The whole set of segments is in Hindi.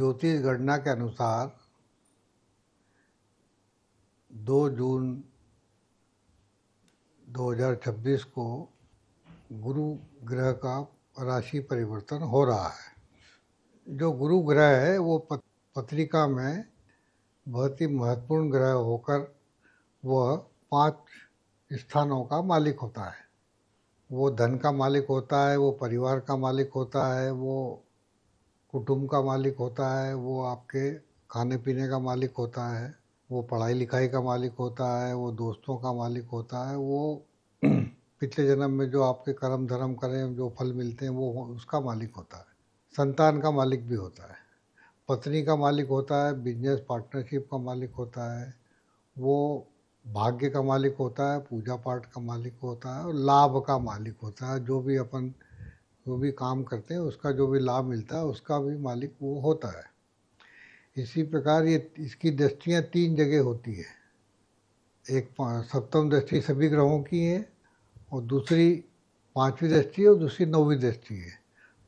ज्योतिष गणना के अनुसार 2 जून 2026 को गुरु ग्रह का राशि परिवर्तन हो रहा है। जो गुरु ग्रह है वो पत्रिका में बहुत ही महत्वपूर्ण ग्रह होकर वह 5 स्थानों का मालिक होता है। वो धन का मालिक होता है, वो परिवार का मालिक होता है, वो कुटुंब का मालिक होता है, वो आपके खाने पीने का मालिक होता है, वो पढ़ाई लिखाई का मालिक होता है, वो दोस्तों का मालिक होता है, वो पिछले जन्म में जो आपके कर्म धर्म करें जो फल मिलते हैं वो उसका मालिक होता है। संतान का मालिक भी होता है, पत्नी का मालिक होता है, बिजनेस पार्टनरशिप का मालिक होता है, वो भाग्य का मालिक होता है, पूजा पाठ का मालिक होता है और लाभ का मालिक होता है। जो भी काम करते हैं उसका जो भी लाभ मिलता है उसका भी मालिक वो होता है। इसी प्रकार ये इसकी दृष्टियाँ 3 जगह होती है। एक सप्तम दृष्टि सभी ग्रहों की है और दूसरी 5वीं दृष्टि है और दूसरी 9वीं दृष्टि है।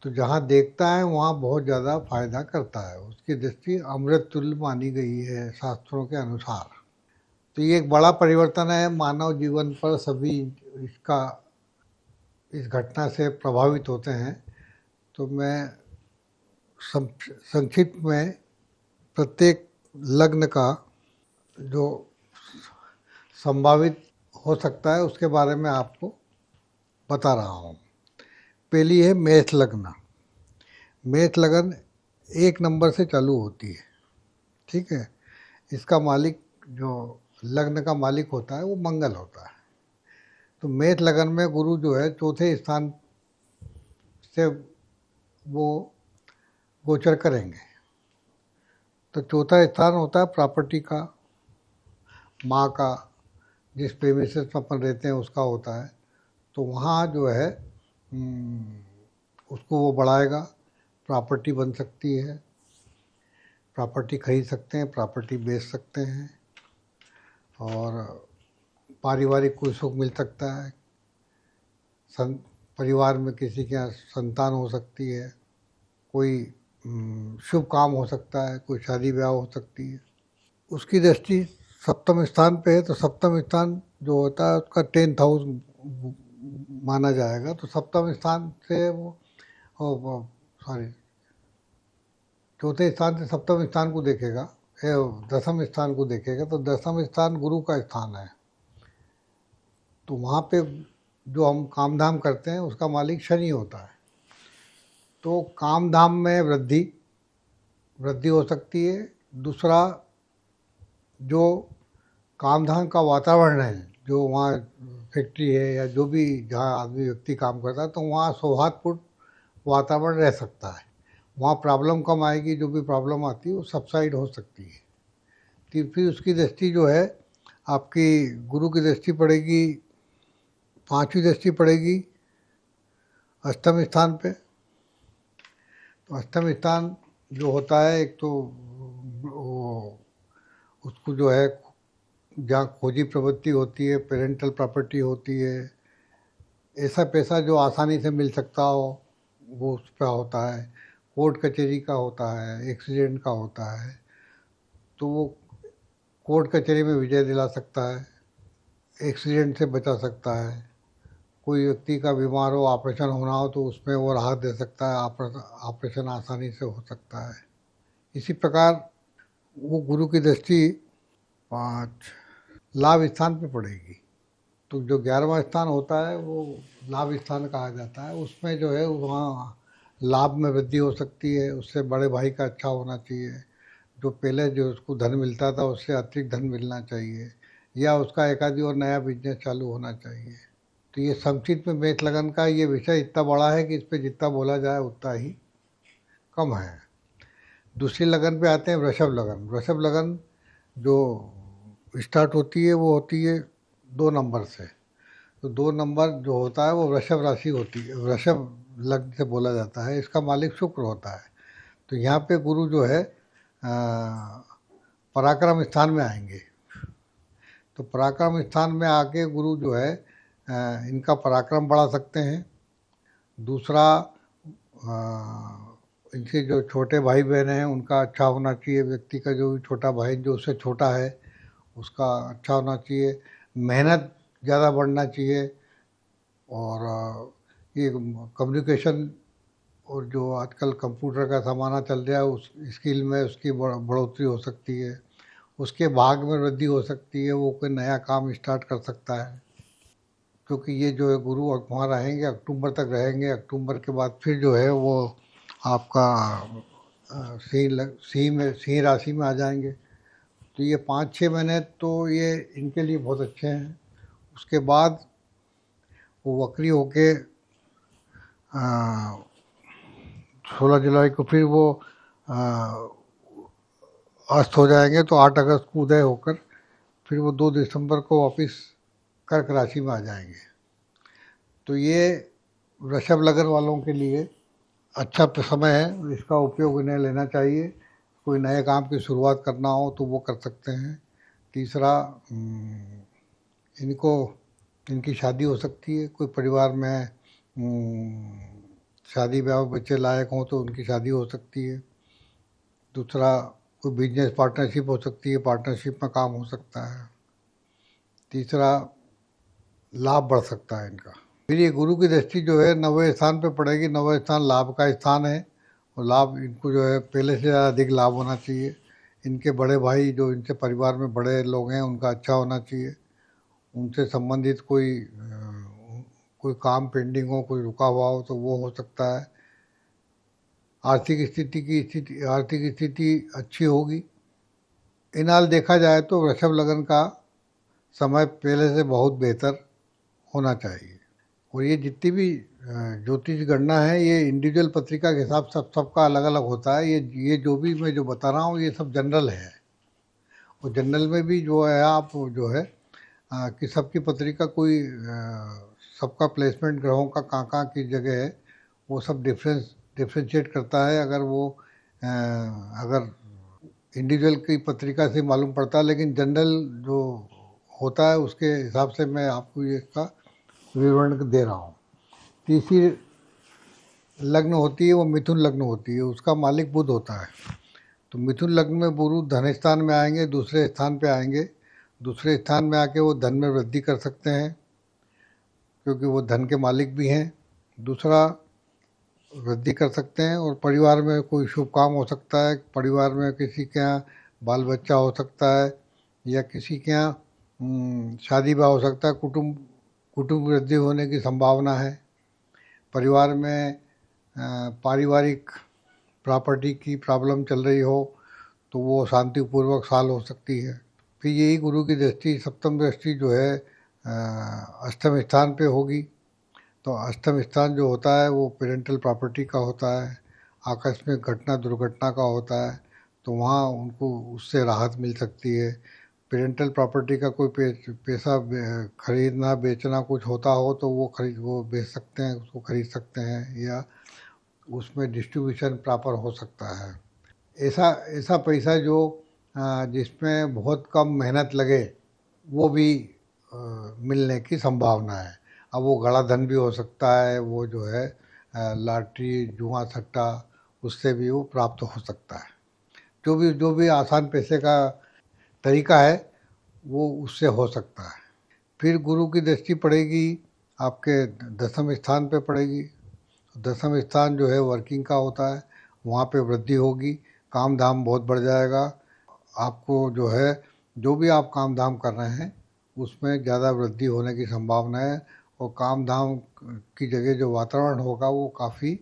तो जहाँ देखता है वहाँ बहुत ज़्यादा फायदा करता है। उसकी दृष्टि अमृत तुल्य मानी गई है शास्त्रों के अनुसार। तो ये एक बड़ा परिवर्तन है मानव जीवन पर। सभी इस घटना से प्रभावित होते हैं। तो मैं संक्षिप्त में प्रत्येक लग्न का जो संभावित हो सकता है उसके बारे में आपको बता रहा हूँ। पहली है मेष लग्न। मेष लग्न 1 नंबर से चालू होती है, ठीक है। इसका मालिक जो लग्न का मालिक होता है वो मंगल होता है। तो मेष लग्न में गुरु जो है 4थे स्थान से वो गोचर करेंगे। तो 4था स्थान होता है प्रॉपर्टी का, माँ का, जिस प्रेमिसेस में अपन रहते हैं उसका होता है। तो वहाँ जो है उसको वो बढ़ाएगा। प्रॉपर्टी बन सकती है, प्रॉपर्टी खरीद सकते हैं, प्रॉपर्टी बेच सकते हैं और पारिवारिक कोई सुख मिल सकता है। परिवार में किसी के यहाँ संतान हो सकती है, कोई शुभ काम हो सकता है, कोई शादी ब्याह हो सकती है। उसकी दृष्टि सप्तम स्थान पे है। तो सप्तम स्थान जो होता है उसका 10th हाउस माना जाएगा। तो सप्तम स्थान से वो चौथे स्थान से सप्तम स्थान को देखेगा, दसम स्थान को देखेगा। तो दसम स्थान गुरु का स्थान है। तो वहाँ पे जो हम काम धाम करते हैं उसका मालिक शनि होता है। तो काम धाम में वृद्धि हो सकती है। दूसरा, जो काम धाम का वातावरण है, जो वहाँ फैक्ट्री है या जो भी जहाँ आदमी व्यक्ति काम करता है, तो वहाँ सौहार्दपूर्ण वातावरण रह सकता है। वहाँ प्रॉब्लम कम आएगी, जो भी प्रॉब्लम आती है वो सबसाइड हो सकती है। तो फिर उसकी दृष्टि जो है आपकी गुरु की दृष्टि पड़ेगी, 5वीं दृष्टि पड़ेगी अष्टम स्थान पे। तो अष्टम स्थान जो होता है, एक तो वो उसको जो है जहाँ खोजी प्रवृत्ति होती है, पेरेंटल प्रॉपर्टी होती है, ऐसा पैसा जो आसानी से मिल सकता हो वो उस पर होता है। कोर्ट कचहरी का होता है, एक्सीडेंट का होता है, तो वो कोर्ट कचहरी में विजय दिला सकता है, एक्सीडेंट से बचा सकता है। कोई व्यक्ति का बीमार हो, ऑपरेशन होना हो तो उसमें वो राहत दे सकता है, ऑपरेशन आसानी से हो सकता है। इसी प्रकार वो गुरु की दृष्टि 5 लाभ स्थान पे पड़ेगी। तो जो 11वां स्थान होता है वो लाभ स्थान कहा जाता है। उसमें जो है वहाँ लाभ में वृद्धि हो सकती है। उससे बड़े भाई का अच्छा होना चाहिए। जो पहले जो उसको धन मिलता था उससे अतिरिक्त धन मिलना चाहिए, या उसका एक आधी और नया बिजनेस चालू होना चाहिए। तो ये संक्षिप्त में मेष लगन का ये विषय इतना बड़ा है कि इस पर जितना बोला जाए उतना ही कम है। दूसरी लगन पे आते हैं वृषभ लगन। वृषभ लगन जो स्टार्ट होती है वो होती है 2 नंबर से। तो 2 नंबर जो होता है वो वृषभ राशि होती है, वृषभ लग्न से बोला जाता है। इसका मालिक शुक्र होता है। तो यहाँ पे गुरु जो है पराक्रम स्थान में आएंगे। तो पराक्रम स्थान में आके गुरु जो है इनका पराक्रम बढ़ा सकते हैं। दूसरा, इनके जो छोटे भाई बहन हैं उनका अच्छा होना चाहिए, व्यक्ति का जो भी छोटा भाई जो उससे छोटा है उसका अच्छा होना चाहिए, मेहनत ज़्यादा बढ़ना चाहिए। और ये कम्युनिकेशन और जो आजकल कंप्यूटर का ज़माना चल रहा है उस स्किल में उसकी बढ़ोतरी हो सकती है, उसके भाग में वृद्धि हो सकती है, वो कोई नया काम स्टार्ट कर सकता है। क्योंकि ये जो है गुरु वहाँ रहेंगे, अक्टूबर तक रहेंगे, अक्टूबर के बाद फिर जो है वो आपका सिंह राशि में आ जाएंगे। तो ये 5-6 महीने तो ये इनके लिए बहुत अच्छे हैं। उसके बाद वो वक्री होके 16 जुलाई को फिर वो अस्त हो जाएंगे, तो 8 अगस्त को उदय होकर फिर वो 2 दिसंबर को वापस कर्क राशि में आ जाएंगे। तो ये वृषभ लग्न वालों के लिए अच्छा समय है, इसका उपयोग इन्हें लेना चाहिए। कोई नए काम की शुरुआत करना हो तो वो कर सकते हैं। तीसरा, इनको इनकी शादी हो सकती है, कोई परिवार में शादी ब्याह बच्चे लायक हों तो उनकी शादी हो सकती है। दूसरा, कोई बिजनेस पार्टनरशिप हो सकती है, पार्टनरशिप में काम हो सकता है। तीसरा, लाभ बढ़ सकता है इनका। फिर ये गुरु की दृष्टि जो है 9वें स्थान पे पड़ेगी। 9वां स्थान लाभ का स्थान है और लाभ इनको जो है पहले से ज़्यादा अधिक लाभ होना चाहिए। इनके बड़े भाई जो इनसे परिवार में बड़े लोग हैं उनका अच्छा होना चाहिए। उनसे संबंधित कोई काम पेंडिंग हो, कोई रुका हुआ हो तो वो हो सकता है। आर्थिक स्थिति अच्छी होगी। इन हाल देखा जाए तो वृषभ लगन का समय पहले से बहुत बेहतर होना चाहिए। और ये जितनी भी ज्योतिष गणना है ये इंडिविजुअल पत्रिका के हिसाब से सबका अलग अलग होता है। ये जो भी मैं जो बता रहा हूँ ये सब जनरल है। और जनरल में भी जो है आप जो है कि सबकी पत्रिका कोई सबका प्लेसमेंट ग्रहों का कहाँ की जगह है वो सब डिफ्रेंशिएट करता है। अगर इंडिविजुअल की पत्रिका से मालूम पड़ता है, लेकिन जनरल जो होता है उसके हिसाब से मैं आपको ये इसका विवरण दे रहा हूँ। तीसरी लग्न होती है वो मिथुन लग्न होती है, उसका मालिक बुध होता है। तो मिथुन लग्न में गुरु धन स्थान में आएंगे, दूसरे स्थान पे आएंगे। दूसरे स्थान में आके वो धन में वृद्धि कर सकते हैं क्योंकि वो धन के मालिक भी हैं। दूसरा, वृद्धि कर सकते हैं। और परिवार में कोई शुभ काम हो सकता है, परिवार में किसी के यहाँ बाल बच्चा हो सकता है या किसी के यहाँ शादी ब्याह हो सकता है। कुटुंब वृद्धि होने की संभावना है। परिवार में पारिवारिक प्रॉपर्टी की प्रॉब्लम चल रही हो तो वो शांतिपूर्वक साल हो सकती है। फिर यही गुरु की दृष्टि, सप्तम दृष्टि जो है अष्टम स्थान पे होगी। तो अष्टम स्थान जो होता है वो पेरेंटल प्रॉपर्टी का होता है, आकस्मिक घटना दुर्घटना का होता है। तो वहाँ उनको उससे राहत मिल सकती है। पेरेंटल प्रॉपर्टी का कोई पैसा खरीदना बेचना कुछ होता हो तो वो बेच सकते हैं, उसको खरीद सकते हैं या उसमें डिस्ट्रीब्यूशन प्रॉपर हो सकता है। ऐसा ऐसा पैसा जो जिसमें बहुत कम मेहनत लगे वो भी मिलने की संभावना है। अब वो गड़ा धन भी हो सकता है, वो जो है लॉटरी जुआ सट्टा उससे भी वो प्राप्त हो सकता है। जो भी आसान पैसे का तरीका है वो उससे हो सकता है। फिर गुरु की दृष्टि पड़ेगी आपके दसम स्थान पे पड़ेगी। दसम स्थान जो है वर्किंग का होता है, वहाँ पे वृद्धि होगी, काम धाम बहुत बढ़ जाएगा। आपको जो है जो भी आप काम धाम कर रहे हैं उसमें ज़्यादा वृद्धि होने की संभावना है। और काम धाम की जगह जो वातावरण होगा वो काफ़ी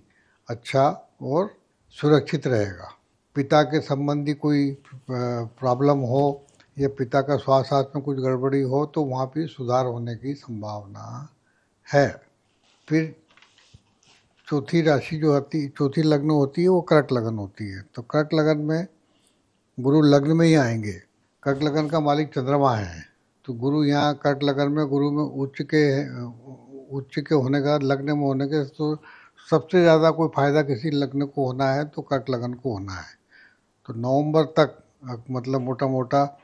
अच्छा और सुरक्षित रहेगा। पिता के संबंधी कोई प्रॉब्लम हो या पिता का स्वास्थ्य में कुछ गड़बड़ी हो तो वहाँ भी सुधार होने की संभावना है। फिर चौथी लग्न होती है वो कर्क लग्न होती है। तो कर्क लग्न में गुरु लग्न में ही आएंगे। कर्क लग्न का मालिक चंद्रमा है। तो गुरु यहाँ कर्क लग्न में गुरु में उच्च के होने का लग्न में होने के तो सबसे ज़्यादा कोई फायदा किसी लग्न को होना है तो कर्क लग्न को होना है। तो नवंबर तक मतलब मोटा मोटा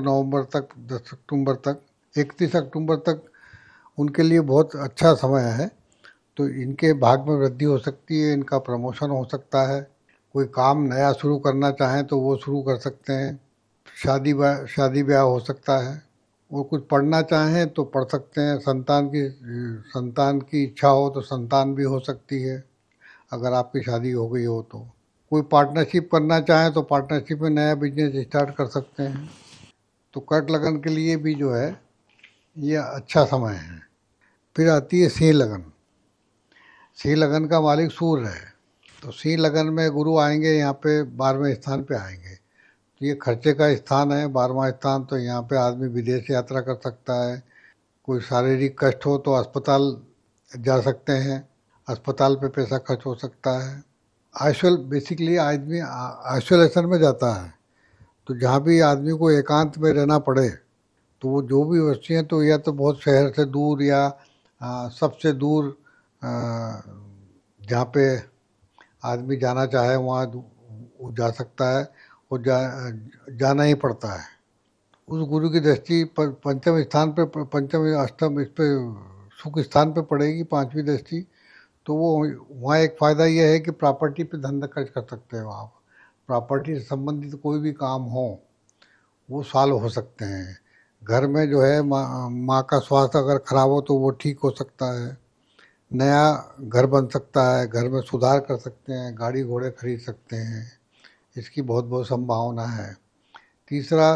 नवंबर तक 10 अक्टूबर तक 31 अक्टूबर तक उनके लिए बहुत अच्छा समय है। तो इनके भाग में वृद्धि हो सकती है, इनका प्रमोशन हो सकता है, कोई काम नया शुरू करना चाहें तो वो शुरू कर सकते हैं, शादी ब्याह हो सकता है, और कुछ पढ़ना चाहें तो पढ़ सकते हैं, संतान की इच्छा हो तो संतान भी हो सकती है अगर आपकी शादी हो गई हो तो। कोई पार्टनरशिप करना चाहे तो पार्टनरशिप में नया बिजनेस स्टार्ट कर सकते हैं। तो कर्क लगन के लिए भी जो है ये अच्छा समय है। फिर आती है सिंह लगन। सिंह लगन का मालिक सूर्य है, तो सिंह लगन में गुरु आएंगे यहाँ पे 12वें स्थान पे आएंगे, तो ये खर्चे का स्थान है 12वां स्थान। तो यहाँ पे आदमी विदेश यात्रा कर सकता है, कोई शारीरिक कष्ट हो तो अस्पताल जा सकते हैं, अस्पताल पे पैसा खर्च हो सकता है। बेसिकली आदमी आइसोलेशन में जाता है, तो जहाँ भी आदमी को एकांत में रहना पड़े तो वो जो भी वस्तुएं तो या तो बहुत शहर से दूर या सबसे दूर जहाँ पे आदमी जाना चाहे वहाँ वो जा सकता है, और जाना ही पड़ता है। उस गुरु की दृष्टि पंचम स्थान पे, पंचम अष्टम इस पे सुख स्थान पे पड़ेगी, 5वीं दृष्टि। तो वो वहाँ एक फ़ायदा ये है कि प्रॉपर्टी पे धन खर्च कर सकते हैं वहाँ। प्रॉपर्टी से संबंधित कोई भी काम हो वो सॉल्व हो सकते हैं। घर में जो है माँ का स्वास्थ्य अगर खराब हो तो वो ठीक हो सकता है, नया घर बन सकता है, घर में सुधार कर सकते हैं, गाड़ी घोड़े खरीद सकते हैं, इसकी बहुत बहुत संभावना है। तीसरा,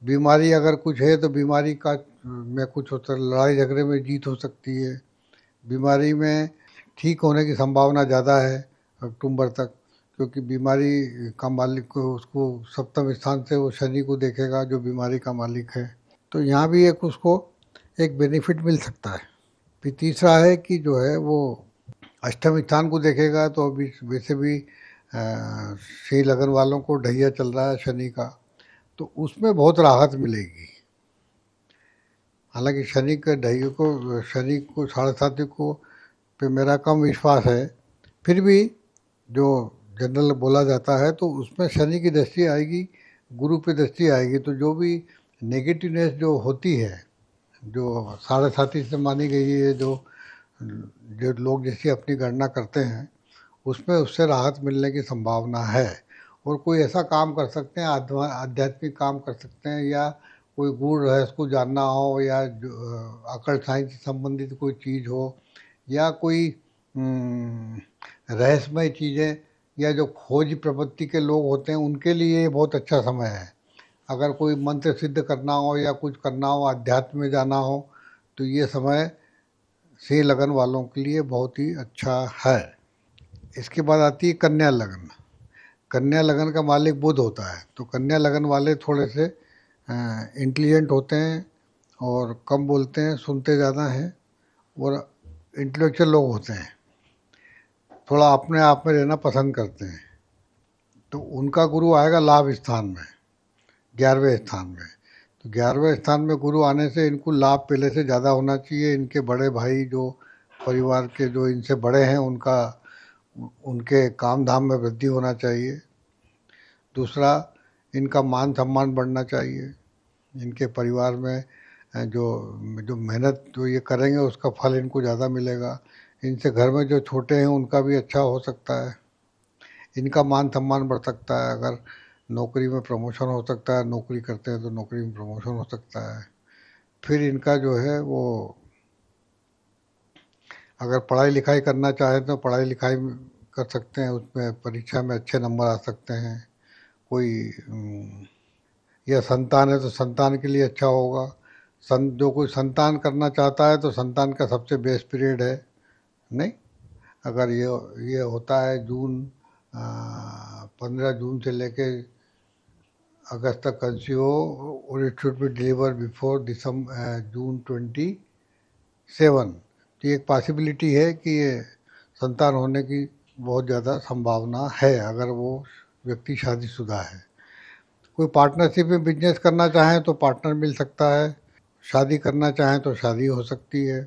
बीमारी अगर कुछ है तो बीमारी का में कुछ होता है, लड़ाई झगड़े में जीत हो सकती है, बीमारी में ठीक होने की संभावना ज़्यादा है अक्टूबर तक, क्योंकि बीमारी का मालिक को उसको सप्तम स्थान से वो शनि को देखेगा जो बीमारी का मालिक है, तो यहाँ भी एक उसको एक बेनिफिट मिल सकता है। फिर तीसरा है कि जो है वो अष्टम स्थान को देखेगा, तो अभी वैसे भी सिंह लगन वालों को ढैया चल रहा है शनि का, तो उसमें बहुत राहत मिलेगी। हालांकि शनि को 7.5 को पे मेरा कम विश्वास है, फिर भी जो जनरल बोला जाता है तो उसमें शनि की दृष्टि आएगी, गुरु पे दृष्टि आएगी, तो जो भी नेगेटिवनेस जो होती है, जो 7.5 से मानी गई है, जो जो लोग जैसी अपनी गणना करते हैं उसमें उससे राहत मिलने की संभावना है। और कोई ऐसा काम कर सकते हैं, आध्यात्मिक काम कर सकते हैं, या कोई गूढ़ रहस्य को जानना हो, या अकल साइंस से संबंधित कोई चीज़ हो, या कोई रहस्यमय चीज़ें, या जो खोज प्रवृत्ति के लोग होते हैं उनके लिए ये बहुत अच्छा समय है। अगर कोई मंत्र सिद्ध करना हो या कुछ करना हो, अध्यात्म में जाना हो, तो ये समय सिंह लगन वालों के लिए बहुत ही अच्छा है। इसके बाद आती है कन्या लगन। कन्या लगन का मालिक बुध होता है, तो कन्या लगन वाले थोड़े से इंटेलिजेंट होते हैं और कम बोलते हैं, सुनते ज़्यादा हैं और इंटेलेक्चुअल लोग होते हैं, थोड़ा अपने आप में रहना पसंद करते हैं। तो उनका गुरु आएगा लाभ स्थान में, 11वें स्थान में। तो 11वें स्थान में गुरु आने से इनको लाभ पहले से ज़्यादा होना चाहिए। इनके बड़े भाई जो परिवार के जो इनसे बड़े हैं उनके काम धाम में वृद्धि होना चाहिए। दूसरा, इनका मान सम्मान बढ़ना चाहिए। इनके परिवार में जो जो मेहनत जो ये करेंगे उसका फल इनको ज़्यादा मिलेगा। इनसे घर में जो छोटे हैं उनका भी अच्छा हो सकता है, इनका मान सम्मान बढ़ सकता है। अगर नौकरी में प्रमोशन हो सकता है, नौकरी करते हैं तो नौकरी में प्रमोशन हो सकता है। फिर इनका जो है वो अगर पढ़ाई लिखाई करना चाहे तो पढ़ाई लिखाई कर सकते हैं, उसमें परीक्षा में अच्छे नंबर आ सकते हैं। कोई या संतान है तो संतान के लिए अच्छा होगा। जो कोई संतान करना चाहता है तो संतान का सबसे बेस्ट पीरियड है, नहीं? अगर ये होता है 15 जून से लेके अगस्त तक कंसीव हो, और it should be deliver before June 27, तो एक पॉसिबिलिटी है कि ये संतान होने की बहुत ज़्यादा संभावना है अगर वो व्यक्ति शादीशुदा है। कोई पार्टनरशिप में बिजनेस करना चाहें तो पार्टनर मिल सकता है, शादी करना चाहें तो शादी हो सकती है।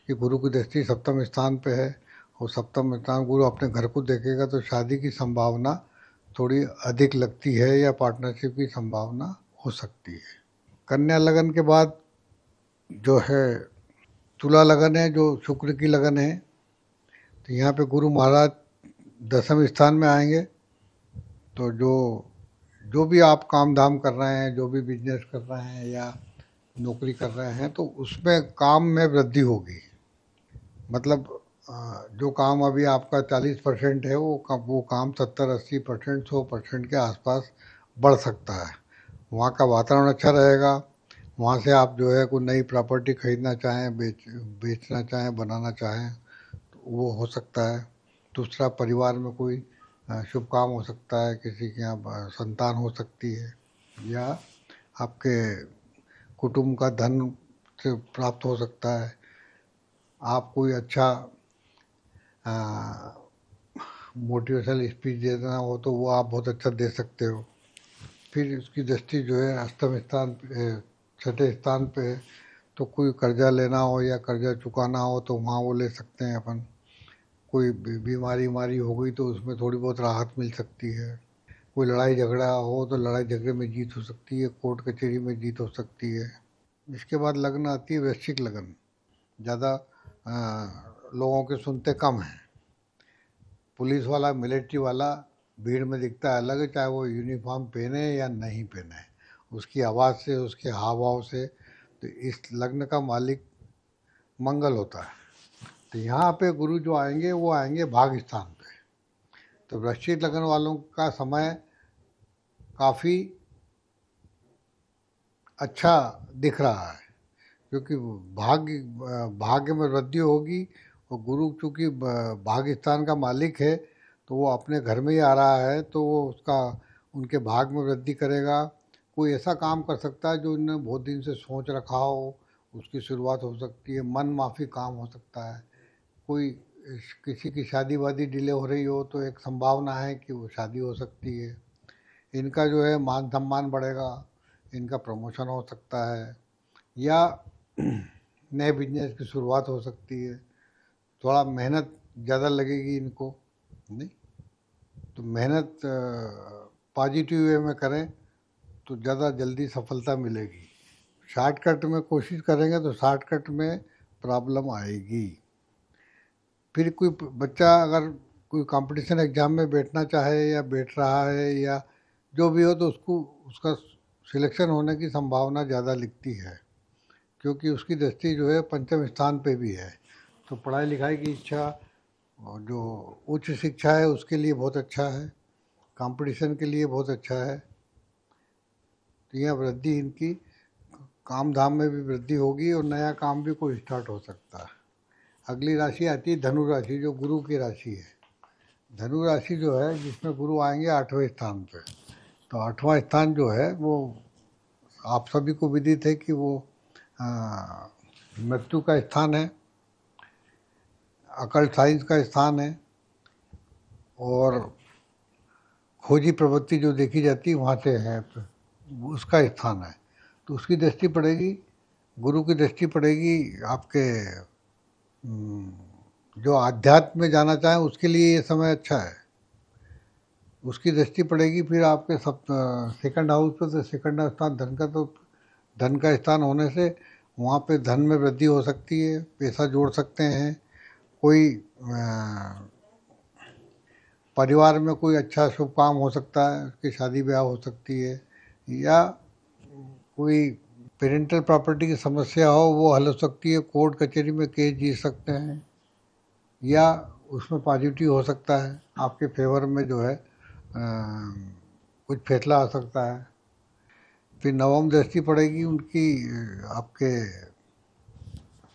ये गुरु की दृष्टि सप्तम स्थान पे है, और सप्तम स्थान गुरु अपने घर को देखेगा, तो शादी की संभावना थोड़ी अधिक लगती है, या पार्टनरशिप की संभावना हो सकती है। कन्या लगन के बाद जो है तुला लगन है, जो शुक्र की लगन है। तो यहाँ पे गुरु महाराज 10वें स्थान में आएंगे, तो जो जो भी आप काम धाम कर रहे हैं, जो भी बिजनेस कर रहे हैं या नौकरी कर रहे हैं, तो उसमें काम में वृद्धि होगी। मतलब जो काम अभी आपका 40% है, वो काम 70-80%, 100% के आसपास बढ़ सकता है। वहाँ का वातावरण अच्छा रहेगा। वहाँ से आप जो है कोई नई प्रॉपर्टी खरीदना चाहें, बेचना चाहें, बनाना चाहें, तो वो हो सकता है। दूसरा, परिवार में कोई शुभ काम हो सकता है, किसी के यहाँ संतान हो सकती है, या आपके कुटुंब का धन से प्राप्त हो सकता है। आप कोई अच्छा मोटिवेशनल स्पीच देना हो तो वो आप बहुत अच्छा दे सकते हो। फिर उसकी दृष्टि जो है अष्टम स्थान पे, छठे स्थान पे है, तो कोई कर्जा लेना हो या कर्जा चुकाना हो तो वहाँ वो ले सकते हैं अपन। कोई बीमारी हो गई तो उसमें थोड़ी बहुत राहत मिल सकती है। कोई लड़ाई झगड़ा हो तो लड़ाई झगड़े में जीत हो सकती है, कोर्ट कचहरी में जीत हो सकती है। इसके बाद लगन आती है वृश्चिक लगन। ज़्यादा लोगों के सुनते कम हैं। पुलिस वाला, मिलिट्री वाला भीड़ में दिखता है अलग है, चाहे वो यूनिफॉर्म पहने या नहीं पहने, उसकी आवाज़ से, उसके हाव भाव से। तो इस लग्न का मालिक मंगल होता है। तो यहाँ पे गुरु जो आएंगे वो आएंगे भाग स्थान पे। तो वृश्चिक लग्न वालों का समय काफ़ी अच्छा दिख रहा है, क्योंकि भाग्य में वृद्धि होगी। और गुरु चूँकि भाग्य स्थान का मालिक है, तो वो अपने घर में ही आ रहा है, तो वो उसका उनके भाग में वृद्धि करेगा। कोई ऐसा काम कर सकता है जो उन्होंने बहुत दिन से सोच रखा हो, उसकी शुरुआत हो सकती है। मन माफ़ी काम हो सकता है। कोई किसी की शादी वादी डिले हो रही हो तो एक संभावना है कि वो शादी हो सकती है। इनका जो है मान सम्मान बढ़ेगा, इनका प्रमोशन हो सकता है, या नए बिजनेस की शुरुआत हो सकती है। थोड़ा मेहनत ज़्यादा लगेगी इनको, नहीं तो मेहनत पॉजिटिव वे में करें तो ज़्यादा जल्दी सफलता मिलेगी। शॉर्टकट में कोशिश करेंगे तो शॉर्टकट में प्रॉब्लम आएगी। फिर कोई बच्चा अगर कोई कंपटीशन एग्ज़ाम में बैठना चाहे या बैठ रहा है या जो भी हो, तो उसको उसका सिलेक्शन होने की संभावना ज़्यादा लिखती है, क्योंकि उसकी दृष्टि जो है पंचम स्थान पे भी है। तो पढ़ाई लिखाई की इच्छा और जो उच्च शिक्षा है उसके लिए बहुत अच्छा है, कंपटीशन के लिए बहुत अच्छा है। तो यह वृद्धि इनकी काम धाम में भी वृद्धि होगी और नया काम भी कोई स्टार्ट हो सकता है। अगली राशि आती है धनु राशि, जो गुरु की राशि है। धनु राशि जो है, जिसमें गुरु आएंगे 8वें स्थान पे। तो 8वां स्थान जो है वो आप सभी को विदित है कि वो मृत्यु का स्थान है, अकल्ट साइंस का स्थान है, और खोजी प्रवृत्ति जो देखी जाती है वहाँ से है, तो उसका स्थान है। तो उसकी दृष्टि पड़ेगी, गुरु की दृष्टि पड़ेगी आपके जो आध्यात्म में जाना चाहें उसके लिए ये समय अच्छा है। उसकी दृष्टि पड़ेगी फिर आपके सब सेकंड हाउस पे। तो सेकंड स्थान धन का, तो धन का स्थान होने से वहाँ पे धन में वृद्धि हो सकती है, पैसा जोड़ सकते हैं। कोई परिवार में कोई अच्छा शुभ काम हो सकता है, उसकी शादी ब्याह हो सकती है, या कोई पेरेंटल प्रॉपर्टी की समस्या हो वो हल हो सकती है। कोर्ट कचहरी में केस जीत सकते हैं, या उसमें पॉजिटिव हो सकता है, आपके फेवर में जो है कुछ फैसला आ सकता है। फिर नवम दृष्टि पड़ेगी उनकी आपके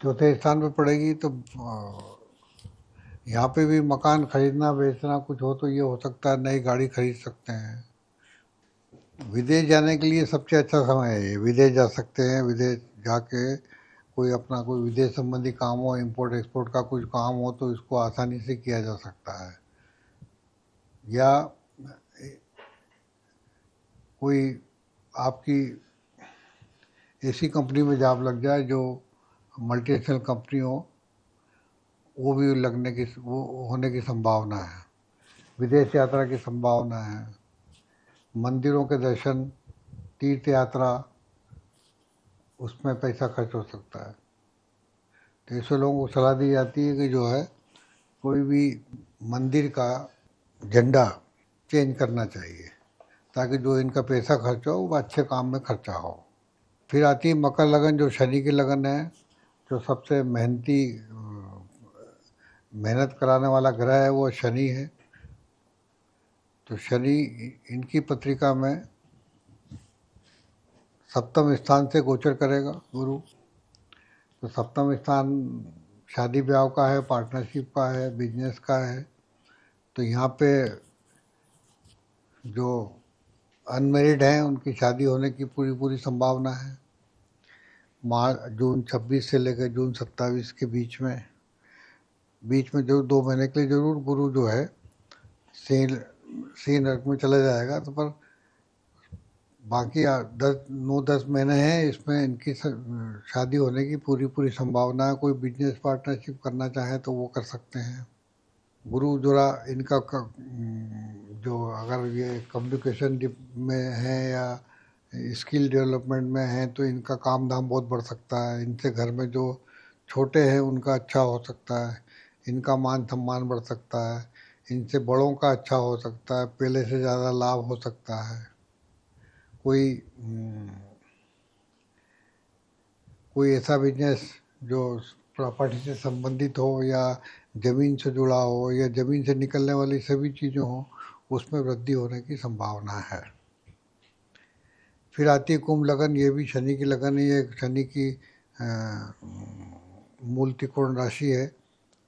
चौथे स्थान पे पड़ेगी। तो यहाँ पे भी मकान खरीदना बेचना कुछ हो तो ये हो सकता है, नई गाड़ी खरीद सकते हैं। विदेश जाने के लिए सबसे अच्छा समय है ये, विदेश जा सकते हैं। विदेश जाके कोई अपना कोई विदेश संबंधी काम हो, इंपोर्ट एक्सपोर्ट का कुछ काम हो, तो इसको आसानी से किया जा सकता है। या कोई आपकी ऐसी कंपनी में जॉब लग जाए जो मल्टीनेशनल कंपनी हो, वो भी लगने की, वो होने की संभावना है। विदेश यात्रा की संभावना है। मंदिरों के दर्शन, तीर्थ यात्रा, उसमें पैसा खर्च हो सकता है। तो ऐसे लोगों को सलाह दी जाती है कि जो है कोई भी मंदिर का झंडा चेंज करना चाहिए, ताकि जो इनका पैसा खर्चा हो वो अच्छे काम में खर्चा हो। फिर आती है मकर लगन, जो शनि की लगन है, जो सबसे मेहनत कराने वाला ग्रह है वो शनि है। तो शनि इनकी पत्रिका में सप्तम स्थान से गोचर करेगा गुरु। तो सप्तम स्थान शादी ब्याह का है, पार्टनरशिप का है, बिजनेस का है। तो यहाँ पे जो अनमेरिड हैं उनकी शादी होने की पूरी पूरी संभावना है। जून 26 से लेकर जून 27 के बीच में जो 2 महीने के लिए जरूर गुरु जो है सिंह नरक में चला जाएगा। तो पर बाकी 9-10 महीने हैं, इसमें इनकी शादी होने की पूरी पूरी संभावना है। कोई बिजनेस पार्टनरशिप करना चाहे तो वो कर सकते हैं। गुरु जरा इनका जो अगर ये कम्युनिकेशन में है या स्किल डेवलपमेंट में है तो इनका काम धाम बहुत बढ़ सकता है। इनसे घर में जो छोटे हैं उनका अच्छा हो सकता है, इनका मान सम्मान बढ़ सकता है, इनसे बड़ों का अच्छा हो सकता है, पहले से ज़्यादा लाभ हो सकता है। कोई ऐसा बिजनेस जो प्रॉपर्टी से संबंधित हो या ज़मीन से जुड़ा हो या ज़मीन से निकलने वाली सभी चीज़ें हों, उसमें वृद्धि होने की संभावना है। फिर आती है कुंभ लगन, ये भी शनि की लगन है। ये शनि की मूल त्रिकोण राशि है।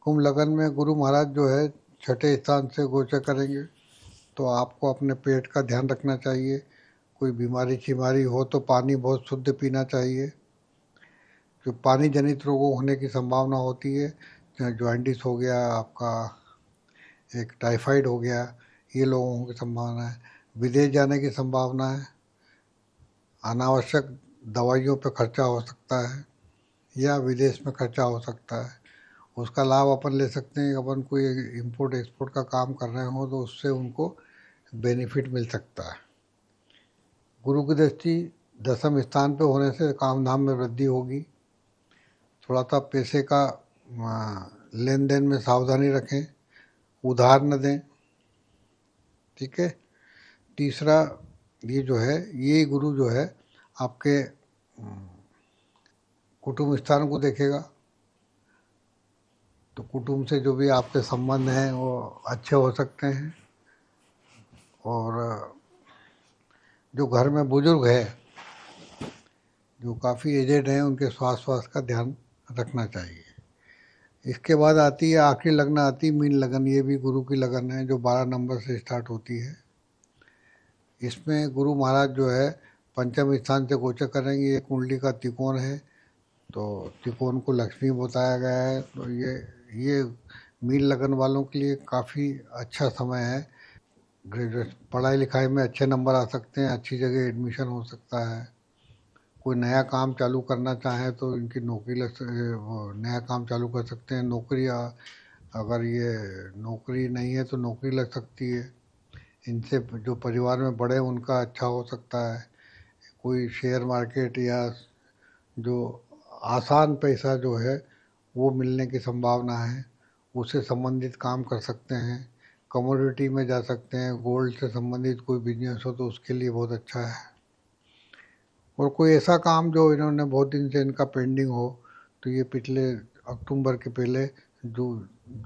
कुंभ लगन में गुरु महाराज जो है छठे स्थान से गोचर करेंगे। तो आपको अपने पेट का ध्यान रखना चाहिए। कोई बीमारी शीमारी हो तो पानी बहुत शुद्ध पीना चाहिए। जो पानी जनित रोगों होने की संभावना होती है, चाहे जॉइंटिस हो गया, आपका एक टाइफाइड हो गया, ये लोगों की संभावना है। विदेश जाने की संभावना है। अनावश्यक दवाइयों पर खर्चा हो सकता है या विदेश में खर्चा हो सकता है। उसका लाभ अपन ले सकते हैं। अपन कोई इंपोर्ट एक्सपोर्ट का काम कर रहे हो तो उससे उनको बेनिफिट मिल सकता है। गुरु की दृष्टि 10वें स्थान पे होने से काम धाम में वृद्धि होगी। थोड़ा सा पैसे का लेन देन में सावधानी रखें, उधार न दें। ठीक है। तीसरा, ये जो है ये गुरु जो है आपके कुटुंब स्थान को देखेगा। तो कुटुंब से जो भी आपके संबंध हैं वो अच्छे हो सकते हैं। और जो घर में बुजुर्ग है, जो काफ़ी एजेड हैं, उनके स्वास्थ्य का ध्यान रखना चाहिए। इसके बाद आती है आखिरी लगन, आती है मीन लगन। ये भी गुरु की लगन है जो 12 नंबर से स्टार्ट होती है। इसमें गुरु महाराज जो है पंचम स्थान से गोचर करेंगे। ये कुंडली का त्रिकोण है, तो त्रिकोण को लक्ष्मी बताया गया है। तो ये मीन लगन वालों के लिए काफ़ी अच्छा समय है। ग्रेजुएट पढ़ाई लिखाई में अच्छे नंबर आ सकते हैं, अच्छी जगह एडमिशन हो सकता है। कोई नया काम चालू करना चाहे तो इनकी नौकरी नया काम चालू कर सकते हैं। नौकरी अगर ये नौकरी नहीं है तो नौकरी लग सकती है। इनसे जो परिवार में बड़े उनका अच्छा हो सकता है। कोई शेयर मार्केट या जो आसान पैसा जो है वो मिलने की संभावना है, उससे संबंधित काम कर सकते हैं। कमोडिटी में जा सकते हैं। गोल्ड से संबंधित कोई बिजनेस हो तो उसके लिए बहुत अच्छा है। और कोई ऐसा काम जो इन्होंने बहुत दिन से इनका पेंडिंग हो तो ये पिछले अक्टूबर के पहले जो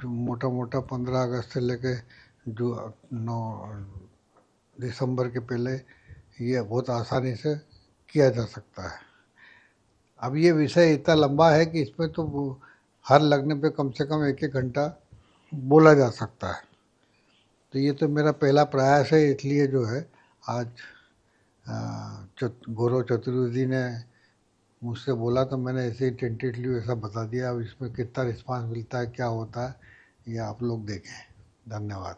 मोटा मोटा 15 अगस्त से लेके जो 9 दिसंबर के पहले ये बहुत आसानी से किया जा सकता है। अब ये विषय इतना लंबा है कि इसमें तो हर लगने पे कम से कम 1-1 घंटा बोला जा सकता है। तो ये तो मेरा पहला प्रयास है, इसलिए जो है आज गौरव चतुर्वेदी ने मुझसे बोला तो मैंने ऐसे ही टेंटेटिवली ऐसा बता दिया। अब इसमें कितना रिस्पांस मिलता है, क्या होता है, ये आप लोग देखें। धन्यवाद।